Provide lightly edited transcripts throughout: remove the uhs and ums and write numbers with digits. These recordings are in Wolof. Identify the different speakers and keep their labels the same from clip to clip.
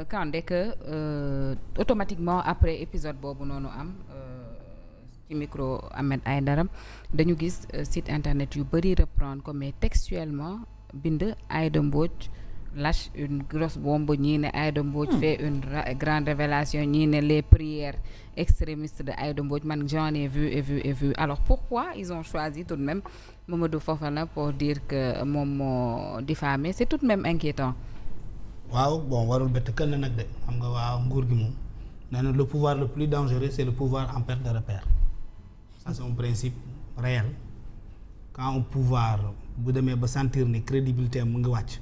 Speaker 1: Kandé que automatiquement après épisode boobu noonu am ci micro Ahmed Aïdara dañu gis site internet yu bëri reprendre ko mais textuellement bind Aïda Mbodj lâche une grosse bombe ñii ne Aïda Mbodj fait une grande révélation ñii ne les prières extrémistes de Aïda Mbodj man j'en ai vu et vu alors pourquoi ils ont choisi tout de même Mamadou Fofana pour dire que moom moo diffamé c'est tout de même inquiétant.
Speaker 2: waaw bon warul bett kenn nag de xam nga waaw nguur gi moom nee na le pouvoir le plus dangereux c'est le pouvoir en perte de repère ça c'est un principe réel quand un pouvoir bu demee ba sentir ni crédibilité am mu ngi wàcc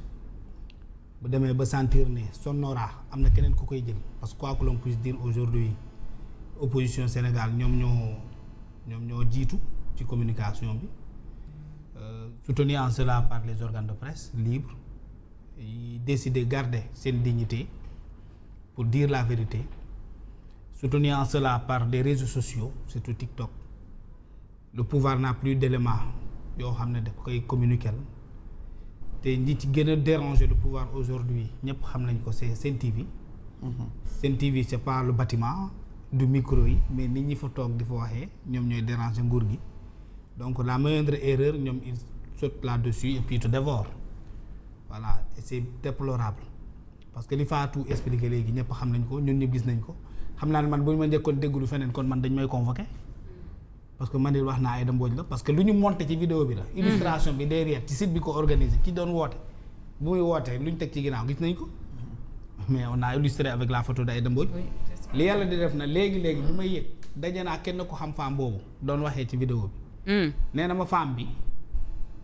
Speaker 2: bu demee ba sentir ni son aura am na keneen ku koy jël parce que quoi que l'on puisse dire aujourd'hui opposition Sénégal ñoom ñoo jiitu ci communication bi soutenu en cela par les organes de presse libres yi décider garder seen dignité pour dire la vérité soutenu en cela par des réseaux sociaux surtout TikTok le pouvoir n'a plus d'éléments yoo xam ne daf koy communiquer te ñi ci gën a déranger le pouvoir aujourd'hui ñëpp xam nañ ko c'est Sen TV. Sen TV c'est pas le bâtiment du micro yi mais nit ñi fa toog di fa waxee ñoom ñooy déranger nguur gi donc la moindre erreur ñoom ils sautent là-dessus et puis te dévorent. Voilà et c'est déplorable parce que li Fatou expliqué léegi ñëpp xam nañ ko ñun ñëpp gis nañ ko xam naa ne man bu ñu ma njëkkoon déggulu feneen kon man dañ may convoqué parce que man de wax naa Aïda Mbodj la parce que lu ñu monté ci vidéo bi la. illustration bi derrière ci site bi ko organisé ki doon woote bu muy wootee lu ñu teg ci ginnaaw gis nañ ko mais on a illustré avec la photo de Aïda Mbodj. li yàlla di def na léegi bu may yëg daje naa kenn ko xam femme boobu doon waxee ci vidéo bi. nee na ma femme bi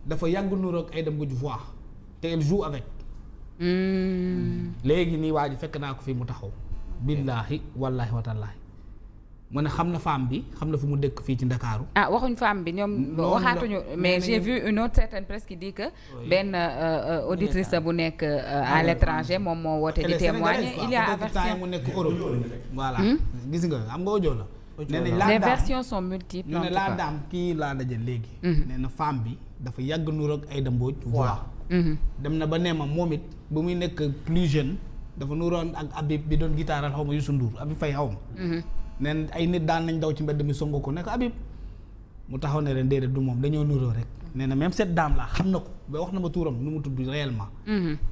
Speaker 2: dafa yàgg nuroog Aïda Mbodj voix. te elle joue avec. léegi nii waa ji fekk naa ko fii mu taxaw. billaahi wallaahi watallaahi mu ne xam na femme bi xam na fu mu dëkk fii ci Ndakaaru.
Speaker 1: ah waxuñ femme bi ñoom. waxaatuñu mais j'ai vu une autre certaine presse qui dit que. benn auditrice bu nekk à l'étranger moom moo woote di témoigner il y a version
Speaker 2: mu nekk Europe. voilà gis nga am nga audio la.
Speaker 1: les versions sont multiples.
Speaker 2: ñu ne laa daam kii laa daje léegi. nee na femme bi dafa yàgg nuroog Aïda Mbodj voix. dem na ba nee ma moom it bu muy nekk plus jeune dafa nuroon ak Habib bi doon gitaaral xaw ma Youssou Ndour Habib Faye xaw ma. neen ay nit daan nañ daw ci mbedd mi songo ko nekk Habib mu taxaw ne leen déedéet du moom dañoo nuroo rek nee na même cette dame là xam na ko ba wax na ma tuuram nu mu tudd réellement.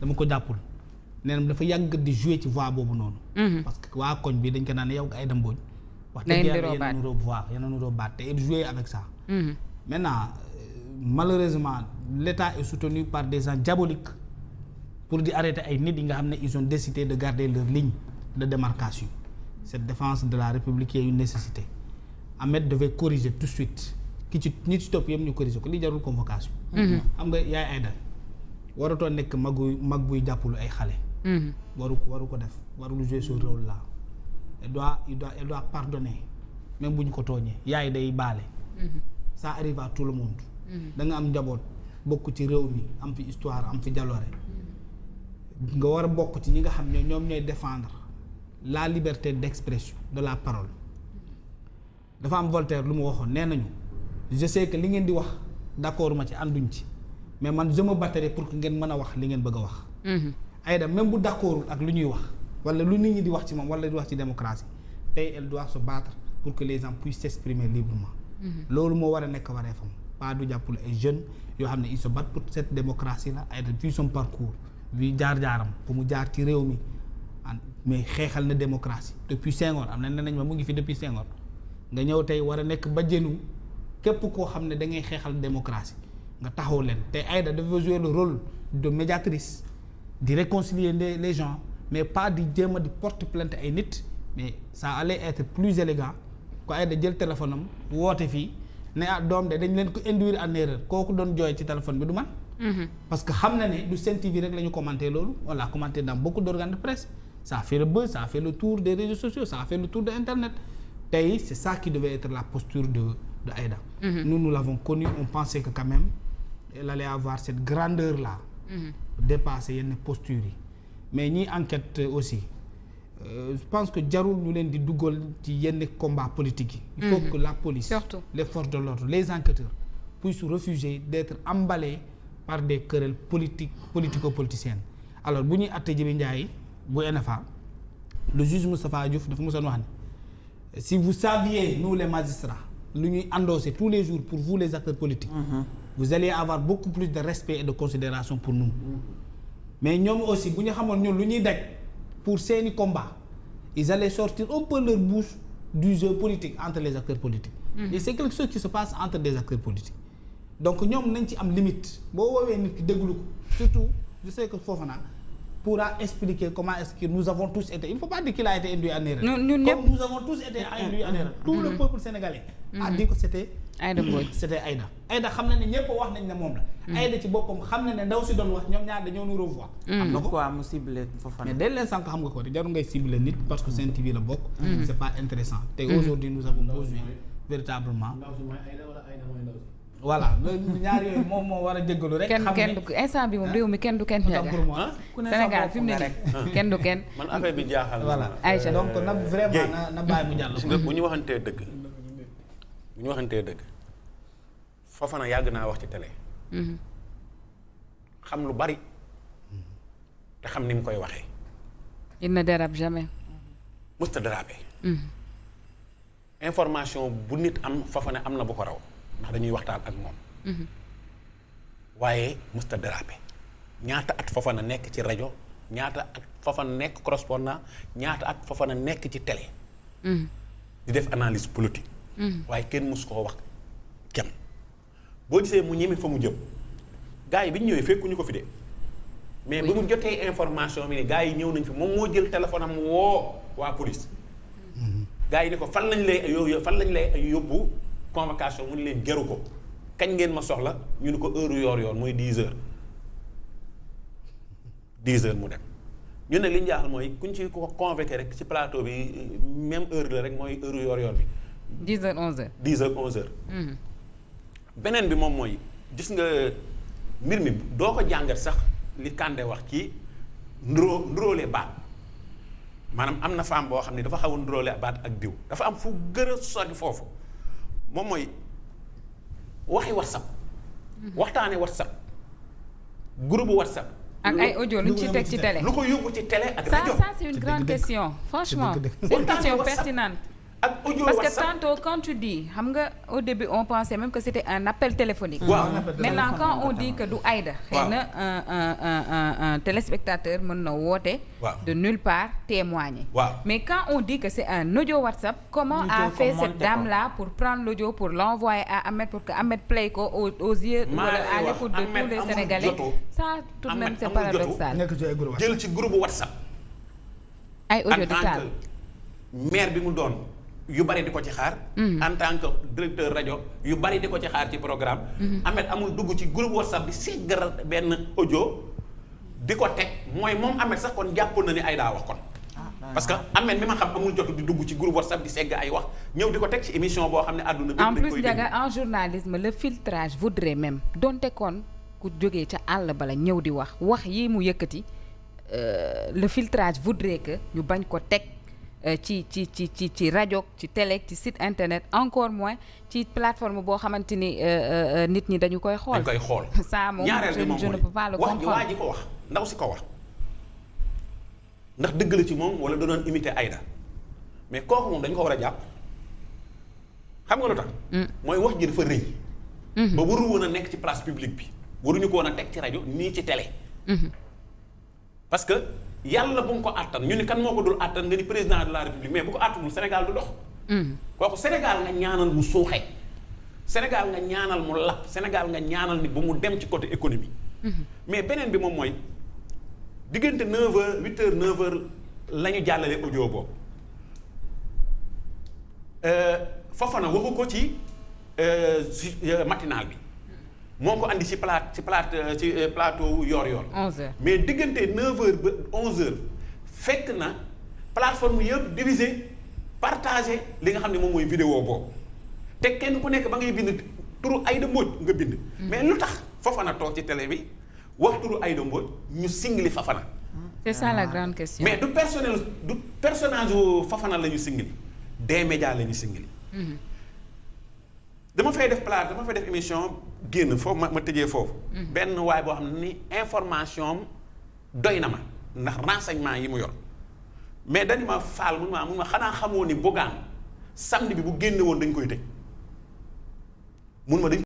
Speaker 2: dama ko jàppul nee na dafa yàgg di jouer ci voix boobu noonu. parce que waa koñ bi dañ ko naan yow ak Aïda Mbodj. wax dëgg yàlla yéen a nuroo voix yéen a nuroo baat te il jouait avec ça. maintenant malheureusement l'État est soutenu par des gens diaboliques pour di arrêter ay nit yi nga xam ne ils ont décidé de garder leur ligne de démarcation. Cette défense de la République est une nécessité. Ahmed devait corriger tout de suite ki ci ñi ci topp yëpp ñu corriger ko li jarul convocation. xam nga yaay Aïda waratoo nekk mag buy jàppalu ay xale. waru ko def warul jouer ce rôle là. elle doit pardonner même bu ñu ko tooñee yaay day baale. ça arrive à tout le monde. da nga am njaboot bokk ci réew mi am fi histoire am fi jaloore nga war a bokk ci ñi nga xam ne ñoom ñooy défendre la liberté d'expression de la parole dafa am Voltaire lu mu waxoon nee nañu je sais que li ngeen di wax d'accord ma ci ànduñ ci mais man je me battrai pour que ngeen mën a wax li ngeen bëgg a wax. Aïda même bu d'accordul ak lu ñuy wax wala lu nit ñi di wax ci moom wala di wax ci démocratie tey elle doit se battre pour que les gens puissent s'exprimer librement. loolu moo war a nekk wareefam pas du jàppale ay jeunes yoo xam ne ils se battent pour cette démocratie là Aïda depuis son parcours bi jaar-jaaram fu mu jaar ci réew mi mais xeexal na démocratie depuis Senghor am na ne nañ ma mu ngi fi depuis Senghor nga ñëw tey war a nekk bajjenu képp koo xam ne da ngay xeexal démocratie nga taxaw leen te Aïda dafa jouer le rôle de médiatrice di réconcilier les gens mais pas di jéem a di porte plainte ay nit mais ça allait être plus élégant ko Aïda jël téléphone am woote fii ne doom de dañ leen ko induire en erreur kooku doon jooy ci téléphone bi du man. parce que xam na ne du Sen TV rek la ñu commenté loolu on l'a commenté dans beaucoup d'organes de presse ça a fait le buzz ça a fait le tour des réseaux sociaux ça a fait le tour de internet tey c'est ça qui devait être la posture de Aïda. Nous l'avons connu on pensait que quand même elle allait avoir cette grandeur là. dépasser yenn postures yi mais ñi enquête aussi. Je pense que jarul ñu leen di duggal ci yenn combat politique yi. Il faut que la police, surtout les forces de l'ordre, les enquêteurs puissent refuser d'être emballés par des querelles politico-politiciennes. Alors bu ñuy àtte Djibi Ndiaye bu NFA le juge Moustapha Diouf dafa mosoon wax ne si vous saviez nous les magistrats lu ñuy endosser tous les jours pour vous les acteurs politiques vous allez avoir beaucoup plus de respect et de considération pour nous mais ñoom aussi bu ñu xamoon ñun lu ñuy daj pour seeni combat ils allaient sortir un peu leur bouche du jeu politique entre les acteurs politiques et c'est quelque chose qui se passe entre des acteurs politiques donc ñoom nañ ci am limite boo woowee nit ki déglu ko surtout je sais que Fofana pourra expliquer comment est-ce que nous avons tous été il ne faut pas dire qu'il a été induit en erreur comme nous avons tous été induits en erreur tout le peuple sénégalais a dit que c'était
Speaker 1: Aïda Mbodj
Speaker 2: c'était Aïda xam na ne ñëpp wax nañ ne moom la Aïda ci boppam xam na ne ndaw si doon wax ñoom ñaar dañoo nuroo voix am na ko
Speaker 3: quoi mu ciblé Fofana
Speaker 2: mais dès l'instant que xam nga ko jarul ngay ciblé nit parce que Sen TV la bokk c'est pas intéressant te aujourd'hui nous avons besoin véritablement voilà ñaar yooyu moom moo war a jéggalu rek.
Speaker 1: kenn du instant bi moom réew mi kenn du kenn. Sénégal fi mu ne nii kenn du kenn.
Speaker 4: man affaire bi jaaxal.
Speaker 2: voilà
Speaker 1: Aïcha
Speaker 2: donc na vraiment na bàyyi mu jàll.
Speaker 4: gis nga bu ñu waxantee dëgg Fofana yàgg naa wax ci télé. xam lu bari te xam ni mu koy waxee.
Speaker 1: il ne dérape jamais.
Speaker 4: musta dérapé. information bu nit am Fofana am na bu ko raw. ndax dañuy waxtaan ak moom waaye musta dérapé ñaata at Fofana nekk ci rajo ñaata at Fofana nekk correspondant ñaata at Fofana nekk ci télé di def analyse politique waaye kenn mus koo wax kenn boo gisee mu ñeme fa mu jëm gars yi bi ñu ñëwee fekkuñu ko fi de mais bi mu jotee information bi ne gars yi ñëw nañ fi moom moo jël téléphone am woo waa police gars yi ne ko fan lañ lay yóbbu convocation mu ne leen jaru ko kañ ngeen ma soxla ñu ne ko heure yoor mooy 10 heures mu dem ñu ne li ñu jaaxal mooy kuñ ci ko convoqué rek ci plateau bi même heure la rek mooy heure yoor bi
Speaker 1: 10 heures 11 heures
Speaker 4: 10 heures 11 heures beneen bi moom mooy gis nga mbir mi doo ko jàngat sax li Kandé wax ci nduróole baat maanaam am na femme boo xam ne dafa xaw a nduróole baat ak diw dafa am fu gën a sori foofu moom mooy waxi WhatsApp waxtaane WhatsApp groupe WhatsApp
Speaker 1: ak ay audio lu ci teg ci télé
Speaker 4: lu ko yóbbu ci télé ak rajo
Speaker 1: ça c'est une grande question franchement c'est une question pertinente
Speaker 4: ak audio
Speaker 1: parce
Speaker 4: WhatsApp.
Speaker 1: que tantôt quand tu dis xam nga au début on pensait même que c'était un appel téléphonique.
Speaker 4: waaw
Speaker 1: maintenant quand on dit que du Aïda. xëy na un téléspectateur mën na woote. de nulle part témoigner. mais quand on dit que c'est un audio WhatsApp. comment a fait cette dame là pour prendre l'audio pour l'envoyer à Ahmed pour que Ahmed play ko aux yeux. wala à l'écoute de tous les Sénégalais. ça tout de même c'est paradoxal.
Speaker 4: jël ci groupe WhatsApp.
Speaker 1: ay audio di taal
Speaker 4: maire bi mu doon. yu bari di ko ci xaar. en tant que directeur rajo yu bari di ko ci xaar ci programme. Ahmed amul dugg ci groupe WhatsApp bi seggal benn audio di ko teg mooy moom Ahmed sax kon jàpp na ni ay daa wax kon. parce que Ahmed mi ma xam amul jot di dugg ci groupe WhatsApp di segg ay wax ñëw di ko teg ci émission boo xam ne àdduna bi.
Speaker 1: en plus Ndiaga en journalisme le filtrage voudrait même donte kon ku jógee ca àll bala ñëw di wax yi mu yëkkati le filtrage voudrait que ñu bañ ko teg. ci rajo ci télé ci site internet encore moins ci plateforme boo xamante ni nit ñi dañu koy xool. ça moom je ne peux pas le comprendre.
Speaker 4: waa ji ko wax ndaw si ko wax ndax dëgg la ci moom wala da doon imiter Aïda mais kooku moom dañu ko war a jàpp xam nga lu tax. mooy wax ji dafa rëy. ba waru woon a nekk ci place publique bi waruñu ko woon a teg ci rajo nii ci télé. parce que. yàlla bu mu ko àttan ñu ni kan moo ko dul àttan nga ni président de la république mais bu ko àttanul Sénégal du dox. kooku Sénégal nga ñaanal mu suuxe Sénégal nga ñaanal mu lapp Sénégal nga ñaanal ni ba mu dem ci côté économie. mais beneen bi moom mooy diggante 9h 8h 9h la ñu jàllale audio boobu Fofana waxu ko ci matinal bi. moo ko andi ci plateau yor-yor.
Speaker 1: 11h
Speaker 4: mais diggante 9h ba 11h fekk na plateforme yëpp divisé partagé li nga xam ne moom mooy vidéo boobu te kenn ku nekk ba ngay bind turu Aïda Mbodj nga bind. mais lu tax Fofana toog ci télé bi wax turu Aïda Mbodj ñu singli Fofana.
Speaker 1: c'est ça la grande question.
Speaker 4: mais du personnage Fofana la ñu singli des médias la ñu singli. dama fay def émission génn foofu ma tëjee foofu. benn waay boo xam ne ni information am doy na ma ndax renseignement yi mu yor mais dañu ma faal mun ma xanaa xamoo ni Bougane samedi bi bu génne woon dañ koy tëj mun ma dañ